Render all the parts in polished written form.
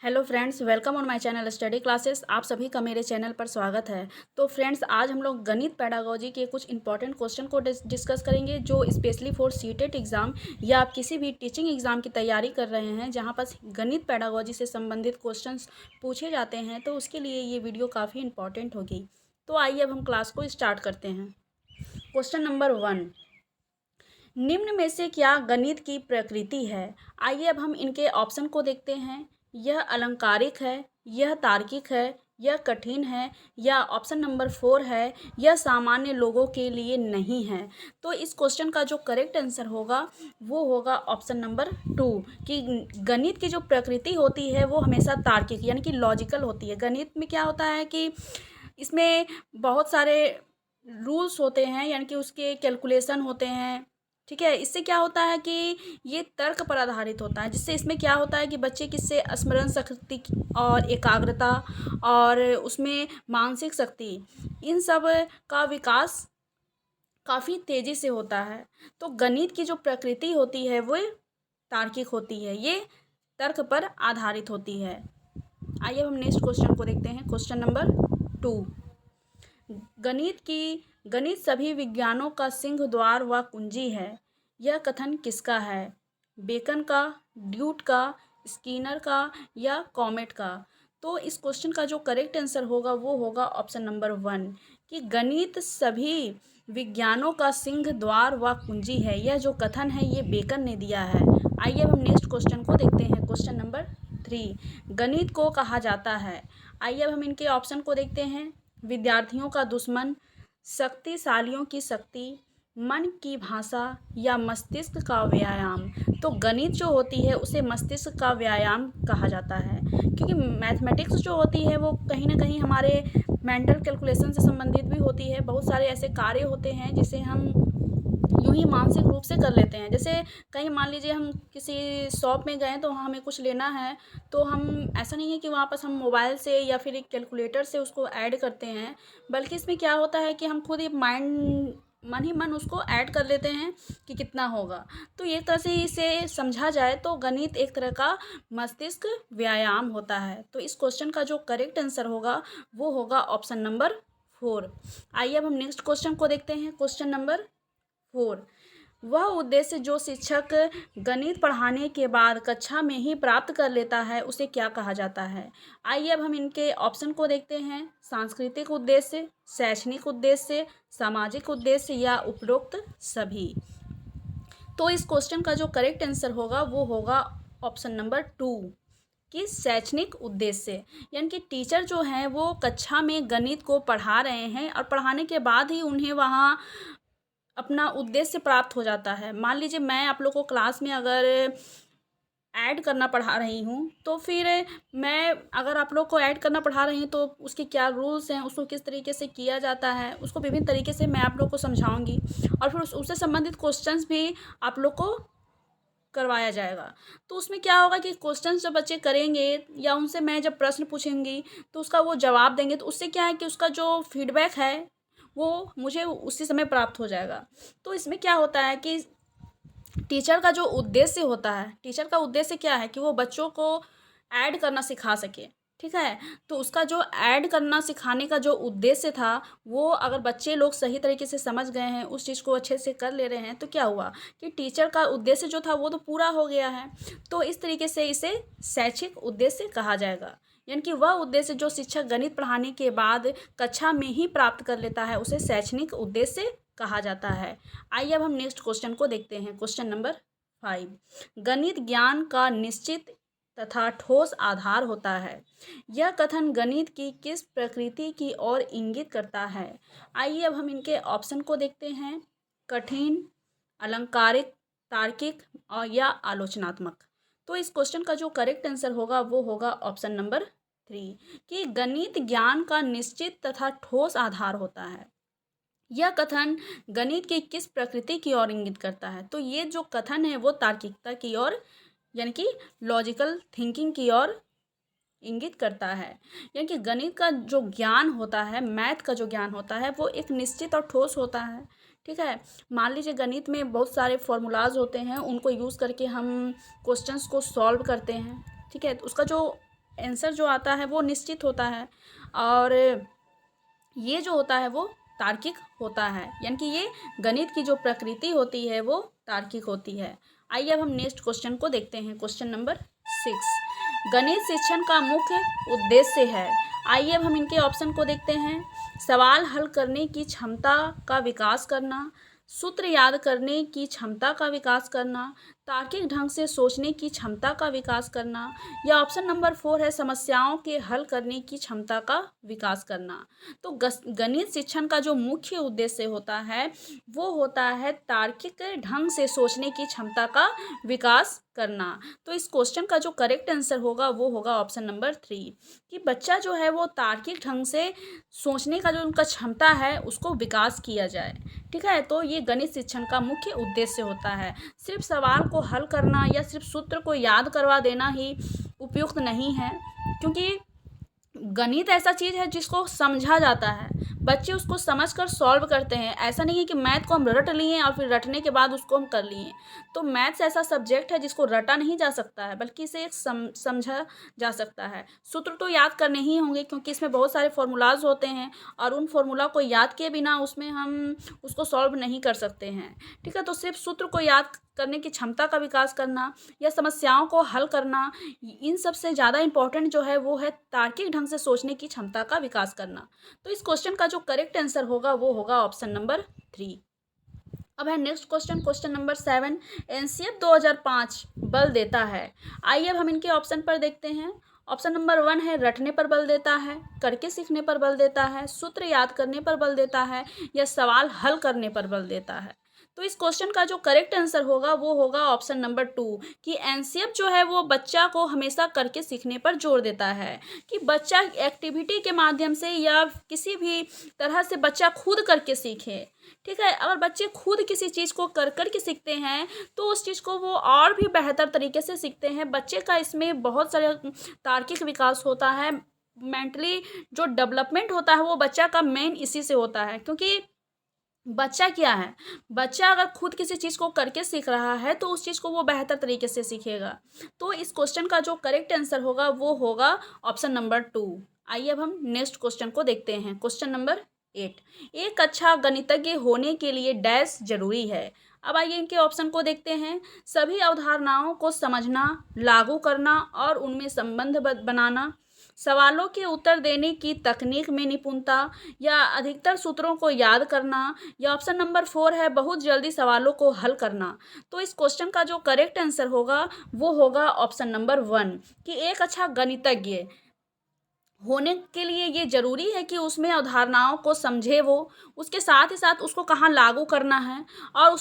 Hello friends, welcome on my channel study classes. आप सभी का मेरे चैनल पर स्वागत है। तो फ्रेंड्स, आज हम लोग गणित पेडागोजी के कुछ इंपॉर्टेंट क्वेश्चन को डिस्कस करेंगे जो स्पेशली फॉर सीटेट एग्ज़ाम या आप किसी भी टीचिंग एग्ज़ाम की तैयारी कर रहे हैं जहां पर गणित पेडागोजी से संबंधित क्वेश्चंस पूछे जाते हैं, तो उसके लिए ये वीडियो काफ़ी इंपॉर्टेंट होगी। तो आइए अब हम क्लास को स्टार्ट करते हैं। क्वेश्चन नंबर 1, निम्न में से क्या गणित की प्रकृति है? आइए अब हम इनके ऑप्शन को देखते हैं। यह अलंकारिक है, यह तार्किक है, यह कठिन है, या ऑप्शन नंबर 4 है, यह सामान्य लोगों के लिए नहीं है। तो इस क्वेश्चन का जो करेक्ट आंसर होगा वो होगा ऑप्शन नंबर 2 कि गणित की जो प्रकृति होती है वो हमेशा तार्किक यानी कि लॉजिकल होती है। गणित में क्या होता है कि इसमें बहुत सारे रूल्स होते हैं, यानी कि उसके कैलकुलेशन होते हैं। ठीक है, इससे क्या होता है कि ये तर्क पर आधारित होता है, जिससे इसमें क्या होता है कि बच्चे किससे स्मरण शक्ति और एकाग्रता और उसमें मानसिक शक्ति, इन सब का विकास काफ़ी तेज़ी से होता है। तो गणित की जो प्रकृति होती है वो तार्किक होती है, ये तर्क पर आधारित होती है। आइए हम नेक्स्ट क्वेश्चन को देखते हैं। क्वेश्चन नंबर 2, गणित सभी विज्ञानों का सिंह द्वार व कुंजी है। यह कथन किसका है? बेकन का, ड्यूट का, स्किनर का, या कॉमेट का? तो इस क्वेश्चन का जो करेक्ट आंसर होगा वो होगा ऑप्शन नंबर 1 कि गणित सभी विज्ञानों का सिंह द्वार व कुंजी है। यह जो कथन है ये बेकन ने दिया है। आइए अब हम नेक्स्ट क्वेश्चन को देखते हैं। क्वेश्चन नंबर 3, गणित को कहा जाता है। आइए अब हम इनके ऑप्शन को देखते हैं। विद्यार्थियों का दुश्मन, शक्तिशालियों की शक्ति, मन की भाषा, या मस्तिष्क का व्यायाम? तो गणित जो होती है उसे मस्तिष्क का व्यायाम कहा जाता है, क्योंकि मैथमेटिक्स जो होती है वो कहीं ना कहीं हमारे मेंटल कैलकुलेशन से संबंधित भी होती है। बहुत सारे ऐसे कार्य होते हैं जिसे हम यूँ ही मानसिक रूप से कर लेते हैं। जैसे कहीं मान लीजिए हम किसी शॉप में गए तो वहाँ हमें कुछ लेना है, तो हम ऐसा नहीं है कि वहाँ पर हम मोबाइल से या फिर एक कैलकुलेटर से उसको ऐड करते हैं, बल्कि इसमें क्या होता है कि हम खुद ही मन ही मन उसको ऐड कर लेते हैं कि कितना होगा। तो एक तरह से इसे समझा जाए तो गणित एक तरह का मस्तिष्क व्यायाम होता है। तो इस क्वेश्चन का जो करेक्ट आंसर होगा वो होगा ऑप्शन नंबर 4। आइए अब हम नेक्स्ट क्वेश्चन को देखते हैं। क्वेश्चन नंबर 4, वह उद्देश्य जो शिक्षक गणित पढ़ाने के बाद कक्षा में ही प्राप्त कर लेता है उसे क्या कहा जाता है? आइए अब हम इनके ऑप्शन को देखते हैं। सांस्कृतिक उद्देश्य, शैक्षणिक उद्देश्य, सामाजिक उद्देश्य, या उपरोक्त सभी? तो इस क्वेश्चन का जो करेक्ट आंसर होगा वो होगा ऑप्शन नंबर 2 कि शैक्षणिक उद्देश्य, यानी कि टीचर जो हैं वो कक्षा में गणित को पढ़ा रहे हैं और पढ़ाने के बाद ही उन्हें वहाँ अपना उद्देश्य प्राप्त हो जाता है। मान लीजिए मैं आप लोग को क्लास में अगर ऐड करना पढ़ा रही हूँ, तो फिर मैं अगर आप लोग को ऐड करना पढ़ा रही हूँ तो उसके क्या रूल्स हैं, उसको किस तरीके से किया जाता है, उसको विभिन्न तरीके से मैं आप लोग को समझाऊंगी और फिर उससे संबंधित क्वेश्चंस भी आप लोग को करवाया जाएगा। तो उसमें क्या होगा कि क्वेश्चंस जब बच्चे करेंगे या उनसे मैं जब प्रश्न पूछूंगी तो उसका वो जवाब देंगे, तो उससे क्या है कि उसका जो फीडबैक है वो मुझे उसी समय प्राप्त हो जाएगा। तो इसमें क्या होता है कि टीचर का जो उद्देश्य होता है, टीचर का उद्देश्य क्या है कि वो बच्चों को ऐड करना सिखा सके। ठीक है, तो उसका जो ऐड करना सिखाने का जो उद्देश्य था वो अगर बच्चे लोग सही तरीके से समझ गए हैं, उस चीज़ को अच्छे से कर ले रहे हैं, तो क्या हुआ कि टीचर का उद्देश्य जो था वो तो पूरा हो गया है। तो इस तरीके से इसे शैक्षिक उद्देश्य कहा जाएगा, यानी कि वह उद्देश्य जो शिक्षक गणित पढ़ाने के बाद कक्षा में ही प्राप्त कर लेता है उसे शैक्षणिक उद्देश्य कहा जाता है। आइए अब हम नेक्स्ट क्वेश्चन को देखते हैं। क्वेश्चन नंबर 5, गणित ज्ञान का निश्चित तथा ठोस आधार होता है। यह कथन गणित की किस प्रकृति की ओर इंगित करता है? आइए अब हम इनके ऑप्शन को देखते हैं। कठिन, अलंकारिक, तार्किक और या आलोचनात्मक? तो इस क्वेश्चन का जो करेक्ट आंसर होगा वो होगा ऑप्शन नंबर 3 कि गणित ज्ञान का निश्चित तथा ठोस आधार होता है। यह कथन गणित की किस प्रकृति की ओर इंगित करता है? तो ये जो कथन है वो तार्किकता की ओर, यानी कि लॉजिकल थिंकिंग की ओर इंगित करता है। यानी कि गणित का जो ज्ञान होता है, मैथ का जो ज्ञान होता है वो एक निश्चित और ठोस होता है। ठीक है, मान लीजिए गणित में बहुत सारे फॉर्मूलाज होते हैं, उनको यूज़ करके हम क्वेश्चंस को सॉल्व करते हैं। ठीक है, तो उसका जो आंसर जो आता है वो निश्चित होता है और ये जो होता है वो तार्किक होता है, यानी कि ये गणित की जो प्रकृति होती है वो तार्किक होती है। आइए अब हम नेक्स्ट क्वेश्चन को देखते हैं। क्वेश्चन नंबर 6, गणित शिक्षण का मुख्य उद्देश्य है। आइए अब हम इनके ऑप्शन को देखते हैं। सवाल हल करने की क्षमता का विकास करना, सूत्र याद करने की क्षमता का विकास करना, तार्किक ढंग से सोचने की क्षमता का विकास करना, या ऑप्शन नंबर 4 है समस्याओं के हल करने की क्षमता का विकास करना। तो गणित शिक्षण का जो मुख्य उद्देश्य होता है वो होता है तार्किक ढंग से सोचने की क्षमता का विकास करना। तो इस क्वेश्चन का जो करेक्ट आंसर होगा वो होगा ऑप्शन नंबर 3, कि बच्चा जो है वो तार्किक ढंग से सोचने का जो उनका क्षमता है उसको विकास किया जाए। ठीक है, तो ये गणित शिक्षण का मुख्य उद्देश्य होता है। सिर्फ सवाल को हल करना या सिर्फ सूत्र को याद करवा देना ही उपयुक्त नहीं है, क्योंकि गणित ऐसा चीज़ है जिसको समझा जाता है, बच्चे उसको समझकर सॉल्व करते हैं। ऐसा नहीं है कि मैथ को हम रट लिए और फिर रटने के बाद उसको हम कर लिए। तो मैथ्स ऐसा सब्जेक्ट है जिसको रटा नहीं जा सकता है, बल्कि इसे एक समझा जा सकता है। सूत्र तो याद करने ही होंगे क्योंकि इसमें बहुत सारे फॉर्मूलाज होते हैं और उन फॉर्मूला को याद किए बिना उसमें हम उसको सॉल्व नहीं कर सकते हैं। ठीक है, तो सिर्फ सूत्र को याद करने की क्षमता का विकास करना या समस्याओं को हल करना, इन सबसे ज़्यादा इम्पोर्टेंट जो है वो है तार्किक ढंग से सोचने की क्षमता का विकास करना। तो इस क्वेश्चन का जो करेक्ट आंसर होगा वो होगा ऑप्शन नंबर 3। अब है next question, question number 7, NCF 2005 बल देता है। आइए अब हम इनके ऑप्शन पर देखते हैं। ऑप्शन नंबर 1 है रटने पर बल देता है, करके सीखने पर बल देता है, सूत्र याद करने पर बल देता है, या सवाल हल करने पर बल देता है। तो इस क्वेश्चन का जो करेक्ट आंसर होगा वो होगा ऑप्शन नंबर 2, कि एनसीएफ जो है वो बच्चा को हमेशा करके सीखने पर जोर देता है, कि बच्चा एक्टिविटी के माध्यम से या किसी भी तरह से बच्चा खुद करके सीखे। ठीक है, अगर बच्चे खुद किसी चीज़ को कर के सीखते हैं तो उस चीज़ को वो और भी बेहतर तरीके से सीखते हैं। बच्चे का इसमें बहुत सारे तार्किक विकास होता है, मेंटली जो डेवलपमेंट होता है वो बच्चा का मेन इसी से होता है। क्योंकि बच्चा क्या है, बच्चा अगर खुद किसी चीज़ को करके सीख रहा है तो उस चीज़ को वो बेहतर तरीके से सीखेगा। तो इस क्वेश्चन का जो करेक्ट आंसर होगा वो होगा ऑप्शन नंबर 2। आइए अब हम नेक्स्ट क्वेश्चन को देखते हैं। क्वेश्चन नंबर 8, एक अच्छा गणितज्ञ होने के लिए डैश जरूरी है। अब आइए इनके ऑप्शन को देखते हैं। सभी अवधारणाओं को समझना, लागू करना और उनमें संबंध बनाना, सवालों के उत्तर देने की तकनीक में निपुणता, या अधिकतर सूत्रों को याद करना, या ऑप्शन नंबर 4 है बहुत जल्दी सवालों को हल करना। तो इस क्वेश्चन का जो करेक्ट आंसर होगा वो होगा ऑप्शन नंबर 1, कि एक अच्छा गणितज्ञ होने के लिए ये ज़रूरी है कि उसमें अवधारणाओं को समझे वो, उसके साथ ही साथ उसको कहाँ लागू करना है और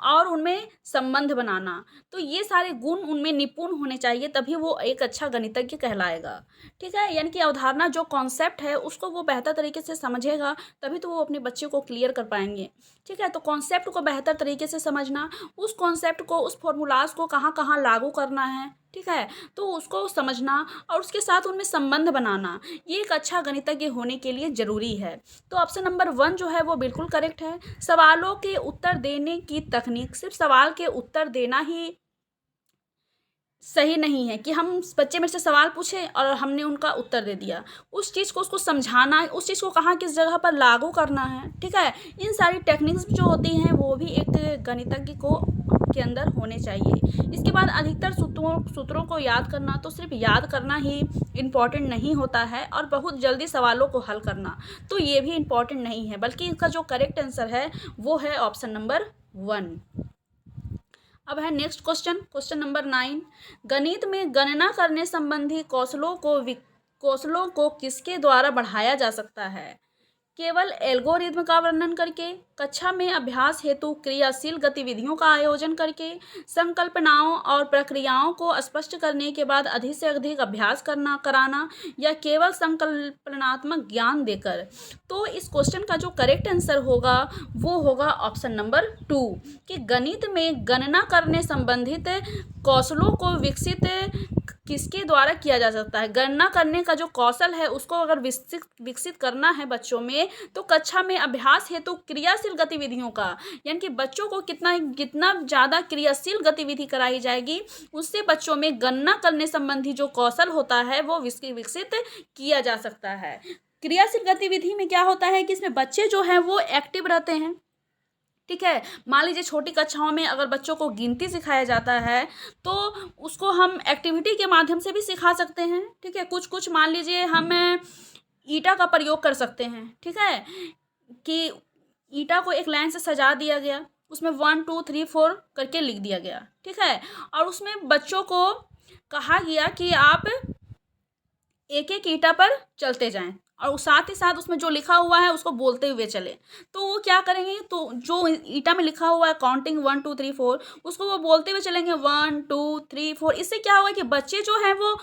और उनमें संबंध बनाना। तो ये सारे गुण उनमें निपुण होने चाहिए, तभी वो एक अच्छा गणितज्ञ कहलाएगा। ठीक है, यानी कि अवधारणा जो कॉन्सेप्ट है उसको वो बेहतर तरीके से समझेगा, तभी तो वो अपने बच्चे को क्लियर कर पाएंगे। ठीक है, तो कॉन्सेप्ट को बेहतर तरीके से समझना, उस कॉन्सेप्ट को, उस फॉर्मूलाज को कहाँ कहाँ लागू करना है, ठीक है, तो उसको समझना और उसके साथ उनमें संबंध बनाना, ये एक अच्छा गणितज्ञ होने के लिए ज़रूरी है। तो ऑप्शन नंबर 1 जो है वो बिल्कुल करेक्ट है। सवालों के उत्तर देने की तकनीक, सिर्फ सवाल के उत्तर देना ही सही नहीं है कि हम बच्चे मेरे से सवाल पूछे और हमने उनका उत्तर दे दिया। उस चीज़ को उसको समझाना है, उस चीज़ को कहाँ किस जगह पर लागू करना है। ठीक है, इन सारी टेक्निक्स जो होती हैं वो भी एक गणितज्ञ को के अंदर होने चाहिए। इसके बाद अधिकतर सूत्रों को याद करना, तो सिर्फ याद करना ही इम्पॉर्टेंट नहीं होता है और बहुत जल्दी सवालों को हल करना तो ये भी इम्पॉर्टेंट नहीं है, बल्कि इसका जो करेक्ट आंसर है वो है ऑप्शन नंबर 1। अब है नेक्स्ट क्वेश्चन, क्वेश्चन नंबर 9, गणित में गणना करने संबंधी कौशलों को किसके द्वारा बढ़ाया जा सकता है? केवल एल्गोरिथम का वर्णन करके, कक्षा में अभ्यास हेतु क्रियाशील गतिविधियों का आयोजन करके, संकल्पनाओं और प्रक्रियाओं को स्पष्ट करने के बाद अधिक से अधिक अभ्यास कराना, या केवल संकल्पनात्मक ज्ञान देकर। तो इस क्वेश्चन का जो करेक्ट आंसर होगा वो होगा ऑप्शन नंबर 2, कि गणित में गणना करने संबंधित कौशलों को विकसित किसके द्वारा किया जा सकता है। गणना करने का जो कौशल है उसको अगर विकसित करना है बच्चों में, तो कक्षा में अभ्यास हेतु क्रिया से क्रियाशील गतिविधियों का, यानी कि बच्चों को कितना ज़्यादा क्रियाशील गतिविधि कराई जाएगी, उससे बच्चों में गणना करने संबंधी जो कौशल होता है वो विकसित किया जा सकता है। क्रियाशील गतिविधि में क्या होता है कि इसमें बच्चे जो हैं वो एक्टिव रहते हैं। ठीक है, मान लीजिए छोटी कक्षाओं में अगर बच्चों को गिनती सिखाया जाता है तो उसको हम एक्टिविटी के माध्यम से भी सिखा सकते हैं। ठीक है, कुछ मान लीजिए हम ईंटा का प्रयोग कर सकते हैं। ठीक है, कि ईंटा को एक लाइन से सजा दिया गया, उसमें 1 2 3 4 करके लिख दिया गया। ठीक है, और उसमें बच्चों को कहा गया कि आप एक एक ईंटा पर चलते जाएं और साथ ही साथ उसमें जो लिखा हुआ है उसको बोलते हुए चले। तो वो क्या करेंगे, तो जो ईंटा में लिखा हुआ है काउंटिंग 1 2 3 4, उसको वो बोलते हुए चलेंगे 1 2 3 4। इससे क्या होगा कि बच्चे जो हैं वो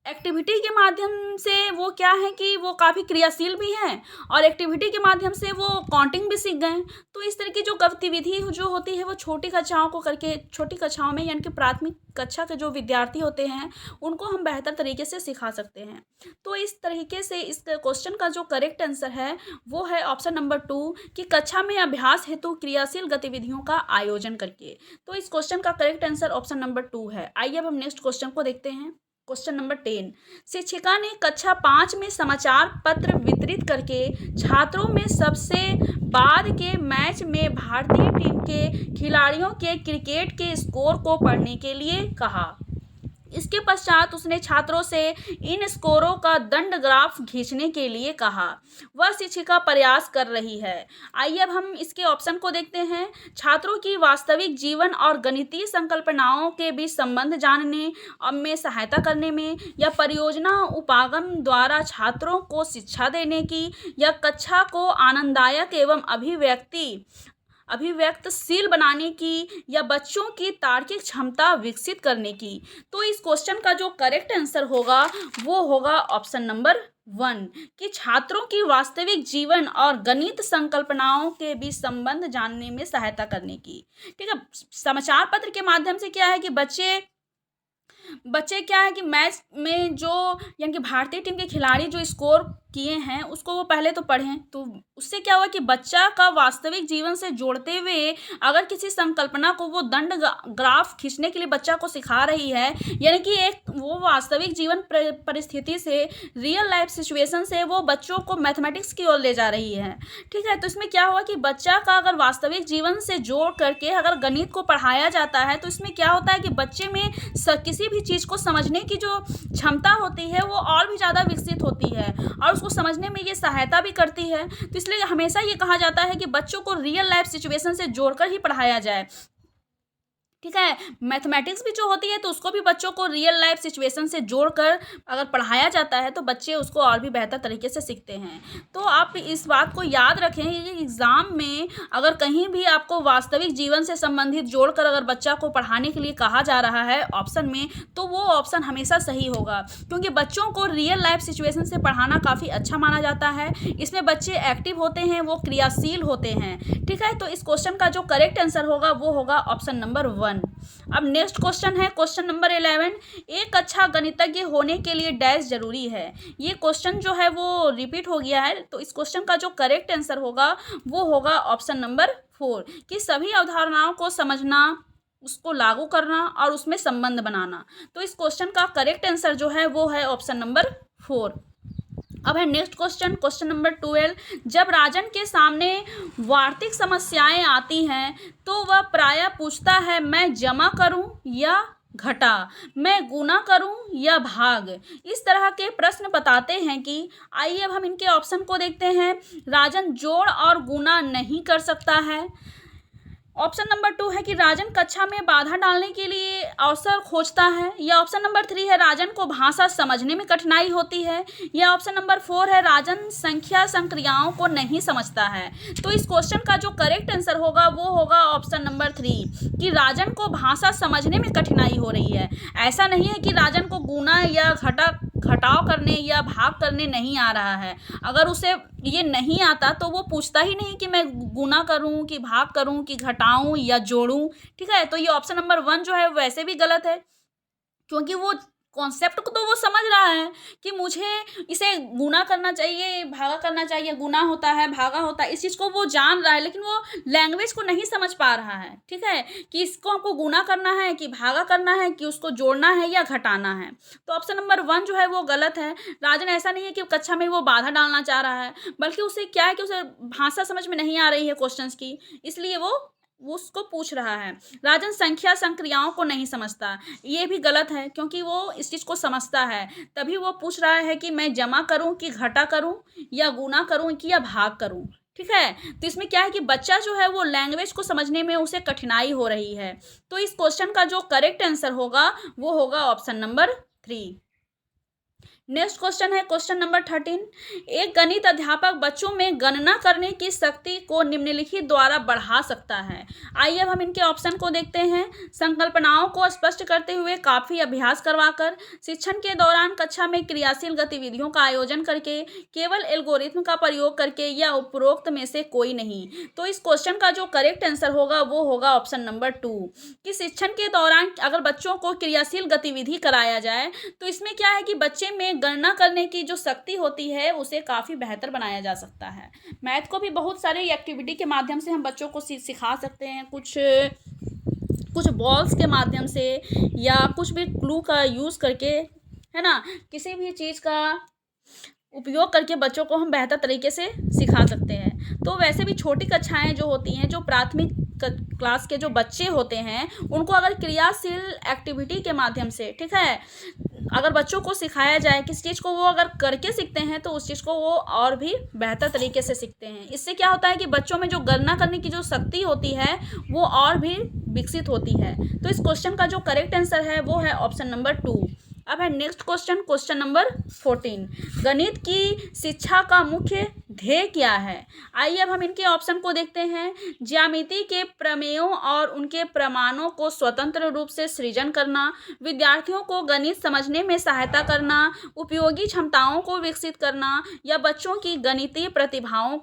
एक्टिविटी के माध्यम से वो क्या है कि वो काफ़ी क्रियाशील भी हैं और एक्टिविटी के माध्यम से वो काउंटिंग भी सीख गए। तो इस तरह की जो गतिविधि जो होती है वो छोटी कक्षाओं को करके, छोटी कक्षाओं में यानी कि प्राथमिक कक्षा के जो विद्यार्थी होते हैं उनको हम बेहतर तरीके से सिखा सकते हैं। तो इस तरीके से इस क्वेश्चन का जो करेक्ट आंसर है वो है ऑप्शन नंबर 2 कि कक्षा में अभ्यास हेतु क्रियाशील गतिविधियों का आयोजन करके। तो इस क्वेश्चन का करेक्ट आंसर ऑप्शन नंबर 2 है। आइए अब हम नेक्स्ट क्वेश्चन को देखते हैं। क्वेश्चन नंबर 10, शिक्षिका ने कक्षा 5 में समाचार पत्र वितरित करके छात्रों में सबसे बाद के मैच में भारतीय टीम के खिलाड़ियों के क्रिकेट के स्कोर को पढ़ने के लिए कहा। इसके पश्चात उसने छात्रों से इन स्कोरों का दंड ग्राफ खींचने के लिए कहा। वह शिक्षिका प्रयास कर रही है। आइए अब हम इसके ऑप्शन को देखते हैं। छात्रों की वास्तविक जीवन और गणितीय संकल्पनाओं के बीच संबंध जानने में सहायता करने में, या परियोजना उपागम द्वारा छात्रों को शिक्षा देने की, या कक्षा को आनंददायक एवं अभिव्यक्तशील बनाने की, या बच्चों की तार्किक क्षमता विकसित करने की। तो इस क्वेश्चन का जो करेक्ट आंसर होगा वो होगा ऑप्शन नंबर 1 कि छात्रों की वास्तविक जीवन और गणित संकल्पनाओं के बीच संबंध जानने में सहायता करने की। ठीक है, समाचार पत्र के माध्यम से क्या है कि बच्चे क्या है कि मैच में जो यानी कि भारतीय टीम के खिलाड़ी जो स्कोर किए हैं उसको वो पहले तो पढ़ें। तो उससे क्या हुआ कि बच्चा का वास्तविक जीवन से जोड़ते हुए अगर किसी संकल्पना को वो दंड ग्राफ खींचने के लिए बच्चा को सिखा रही है, यानी कि एक वो वास्तविक जीवन परिस्थिति से, रियल लाइफ सिचुएशन से वो बच्चों को मैथमेटिक्स की ओर ले जा रही है। ठीक है, तो इसमें क्या हुआ कि बच्चा का अगर वास्तविक जीवन से जोड़ करके अगर गणित को पढ़ाया जाता है तो इसमें क्या होता है कि बच्चे में किसी भी चीज़ को समझने की जो क्षमता होती है वो और भी ज़्यादा विकसित होती है और उसको समझने में ये सहायता भी करती है। तो इसलिए हमेशा ये कहा जाता है कि बच्चों को रियल लाइफ सिचुएशन से जोड़कर ही पढ़ाया जाए। ठीक है, मैथमेटिक्स भी जो होती है तो उसको भी बच्चों को रियल लाइफ सिचुएशन से जोड़कर अगर पढ़ाया जाता है तो बच्चे उसको और भी बेहतर तरीके से सीखते हैं। तो आप इस बात को याद रखें कि एग्ज़ाम में अगर कहीं भी आपको वास्तविक जीवन से संबंधित जोड़कर अगर बच्चा को पढ़ाने के लिए कहा जा रहा है ऑप्शन में, तो वो ऑप्शन हमेशा सही होगा, क्योंकि बच्चों को रियल लाइफ सिचुएशन से पढ़ाना काफ़ी अच्छा माना जाता है। इसमें बच्चे एक्टिव होते हैं, वो क्रियाशील होते हैं। ठीक है, तो इस क्वेश्चन का जो करेक्ट आंसर होगा वो होगा ऑप्शन नंबर 1। अब नेक्स्ट क्वेश्चन है क्वेश्चन नंबर 11, एक अच्छा गणितज्ञ होने के लिए डैश जरूरी है। ये क्वेश्चन जो है वो रिपीट हो गया है, तो इस क्वेश्चन का जो करेक्ट आंसर होगा वो होगा ऑप्शन नंबर 4 कि सभी अवधारणाओं को समझना, उसको लागू करना और उसमें संबंध बनाना। तो इस क्वेश्चन का करेक्ट आंसर जो है वो है ऑप्शन नंबर 4। अब है नेक्स्ट क्वेश्चन, क्वेश्चन नंबर 12, जब राजन के सामने वार्षिक समस्याएं आती हैं तो वह प्रायः पूछता है मैं जमा करूं या घटा, मैं गुना करूं या भाग। इस तरह के प्रश्न बताते हैं कि, आइए अब हम इनके ऑप्शन को देखते हैं। राजन जोड़ और गुना नहीं कर सकता है। ऑप्शन नंबर 2 है कि राजन कक्षा में बाधा डालने के लिए अवसर खोजता है, या ऑप्शन नंबर 3 है राजन को भाषा समझने में कठिनाई होती है, या ऑप्शन नंबर 4 है राजन संख्या संक्रियाओं को नहीं समझता है। तो इस क्वेश्चन का जो करेक्ट आंसर होगा वो होगा ऑप्शन नंबर 3 कि राजन को भाषा समझने में कठिनाई हो रही है। ऐसा नहीं है कि राजन को गुना या घटाव करने या भाग करने नहीं आ रहा है। अगर उसे ये नहीं आता तो वो पूछता ही नहीं कि मैं गुना करूं कि भाग करूं कि घटाऊं या जोड़ूं। ठीक है, तो ये ऑप्शन नंबर 1 जो है वैसे भी गलत है, क्योंकि वो कॉन्सेप्ट को तो वो समझ रहा है कि मुझे इसे गुना करना चाहिए, भागा करना चाहिए, गुना होता है, भागा होता है, इस चीज़ को वो जान रहा है, लेकिन वो लैंग्वेज को नहीं समझ पा रहा है। ठीक है, कि इसको हमको गुना करना है कि भागा करना है कि उसको जोड़ना है या घटाना है। तो ऑप्शन नंबर 1 जो है वो गलत है। राजन ऐसा नहीं है कि कक्षा में वो बाधा डालना चाह रहा है, बल्कि उसे क्या है कि उसे भाषा समझ में नहीं आ रही है क्वेश्चंस की, इसलिए वो उसको पूछ रहा है। राजन संख्या संक्रियाओं को नहीं समझता, ये भी गलत है, क्योंकि वो इस चीज़ को समझता है, तभी वो पूछ रहा है कि मैं जमा करूं कि घटा करूं, या गुना करूं कि या भाग करूं। ठीक है, तो इसमें क्या है कि बच्चा जो है वो लैंग्वेज को समझने में उसे कठिनाई हो रही है। तो इस क्वेश्चन का जो करेक्ट आंसर होगा वो होगा ऑप्शन नंबर 3। नेक्स्ट क्वेश्चन है क्वेश्चन नंबर 13। एक गणित अध्यापक बच्चों में गणना करने की शक्ति को निम्नलिखित द्वारा बढ़ा सकता है। आइए अब हम इनके ऑप्शन को देखते हैं। संकल्पनाओं को स्पष्ट करते हुए काफी अभ्यास करवाकर, शिक्षण के दौरान कक्षा में क्रियाशील गतिविधियों का आयोजन करके, केवल एल्गोरिथम का प्रयोग करके, या उपरोक्त में से कोई नहीं। तो इस क्वेश्चन का जो करेक्ट आंसर होगा वो होगा ऑप्शन नंबर 2, कि शिक्षण के दौरान अगर बच्चों को क्रियाशील गतिविधि कराया जाए तो इसमें क्या है कि बच्चे में गणना करने की जो शक्ति होती है उसे काफ़ी बेहतर बनाया जा सकता है। मैथ को भी बहुत सारे एक्टिविटी के माध्यम से हम बच्चों को सिखा सकते हैं, कुछ बॉल्स के माध्यम से, या कुछ भी क्लू का यूज़ करके, है ना, किसी भी चीज़ का उपयोग करके बच्चों को हम बेहतर तरीके से सिखा सकते हैं। तो वैसे भी छोटी कक्षाएं जो होती हैं, जो प्राथमिक क्लास के जो बच्चे होते हैं, उनको अगर क्रियाशील एक्टिविटी के माध्यम से, ठीक है, अगर बच्चों को सिखाया जाए किसी चीज़ को, वो अगर करके सीखते हैं तो उस चीज़ को वो और भी बेहतर तरीके से सीखते हैं। इससे क्या होता है कि बच्चों में जो गणना करने की जो शक्ति होती है वो और भी विकसित होती है। तो इस क्वेश्चन का जो करेक्ट आंसर है वो है ऑप्शन नंबर 2। अब है नेक्स्ट क्वेश्चन, क्वेश्चन नंबर 14। गणित की शिक्षा का मुख्य ध्येय क्या है? आइए अब हम इनके ऑप्शन को देखते हैं। ज्यामिति के प्रमेयों और उनके प्रमाणों को स्वतंत्र रूप से सृजन करना, विद्यार्थियों को गणित समझने में सहायता करना, उपयोगी क्षमताओं को विकसित करना, या बच्चों की गणितीय प्रतिभाओं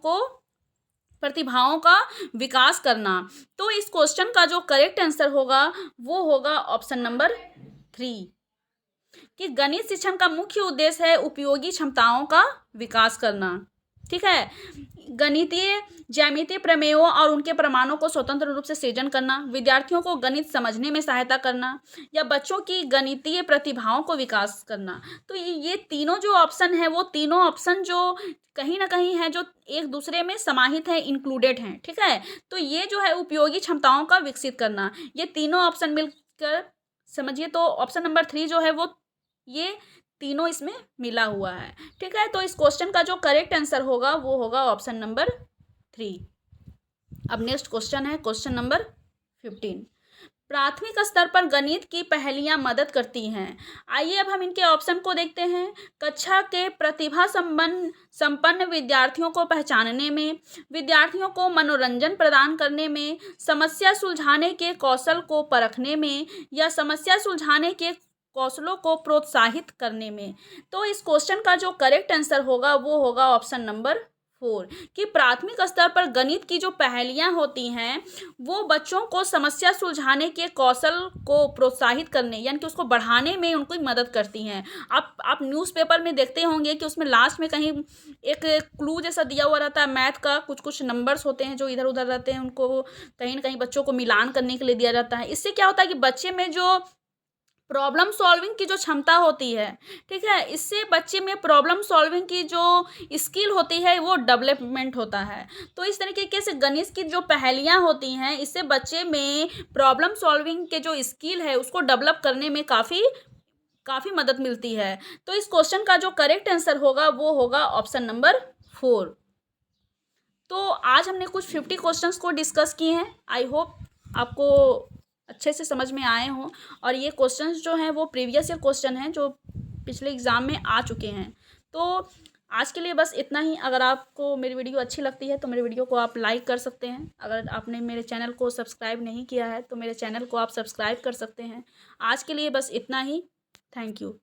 का विकास करना। तो इस क्वेश्चन का जो करेक्ट आंसर होगा वो होगा ऑप्शन नंबर 3, कि गणित शिक्षण का मुख्य उद्देश्य है उपयोगी क्षमताओं का विकास करना। ठीक है, गणितीय ज्यामितीय प्रमेयों और उनके प्रमाणों को स्वतंत्र रूप से सृजन करना, विद्यार्थियों को गणित समझने में सहायता करना, या बच्चों की गणितीय प्रतिभाओं को विकास करना। तो ये तीनों जो ऑप्शन है, वो तीनों ऑप्शन जो कहीं ना कहीं है, जो एक दूसरे में समाहित है, इंक्लूडेड हैं। ठीक है, तो ये जो है उपयोगी क्षमताओं का विकसित करना, ये तीनों ऑप्शन मिलकर समझिए तो ऑप्शन नंबर 3 जो है वो ये तीनों इसमें मिला हुआ है। ठीक है, तो इस क्वेश्चन का जो करेक्ट आंसर होगा वो होगा ऑप्शन नंबर 3। अब नेक्स्ट क्वेश्चन है क्वेश्चन नंबर 15। प्राथमिक स्तर पर गणित की पहेलियां मदद करती हैं। आइए अब हम इनके ऑप्शन को देखते हैं। कक्षा के प्रतिभा संपन्न विद्यार्थियों को पहचानने में, विद्यार्थियों को मनोरंजन प्रदान करने में, समस्या सुलझाने के कौशल को परखने में, या समस्या सुलझाने के कौशलों को प्रोत्साहित करने में। तो इस क्वेश्चन का जो करेक्ट आंसर होगा वो होगा ऑप्शन नंबर 4, कि प्राथमिक स्तर पर गणित की जो पहेलियां होती हैं वो बच्चों को समस्या सुलझाने के कौशल को प्रोत्साहित करने, यानी कि उसको बढ़ाने में उनको मदद करती हैं। आप न्यूज़पेपर में देखते होंगे कि उसमें लास्ट में कहीं एक क्लू जैसा दिया हुआ रहता है मैथ का, कुछ नंबर्स होते हैं जो इधर उधर रहते हैं, उनको कहीं ना कहीं बच्चों को मिलान करने के लिए दिया जाता है। इससे क्या होता है कि बच्चे में जो प्रॉब्लम सॉल्विंग की जो क्षमता होती है, ठीक है, इससे बच्चे में प्रॉब्लम सॉल्विंग की जो स्किल होती है वो डेवलपमेंट होता है। तो इस तरीके से गणित की जो पहेलियां होती हैं, इससे बच्चे में प्रॉब्लम सॉल्विंग के जो स्किल है उसको डेवलप करने में काफ़ी मदद मिलती है। तो इस क्वेश्चन का जो करेक्ट आंसर होगा वो होगा ऑप्शन नंबर 4। तो आज हमने कुछ 50 क्वेश्चंस को डिस्कस किए हैं। आई होप आपको अच्छे से समझ में आए हों, और ये क्वेश्चंस जो हैं वो प्रीवियस ईयर क्वेश्चन हैं जो पिछले एग्ज़ाम में आ चुके हैं। तो आज के लिए बस इतना ही। अगर आपको मेरी वीडियो अच्छी लगती है तो मेरे वीडियो को आप लाइक कर सकते हैं। अगर आपने मेरे चैनल को सब्सक्राइब नहीं किया है तो मेरे चैनल को आप सब्सक्राइब कर सकते हैं। आज के लिए बस इतना ही। Thank you.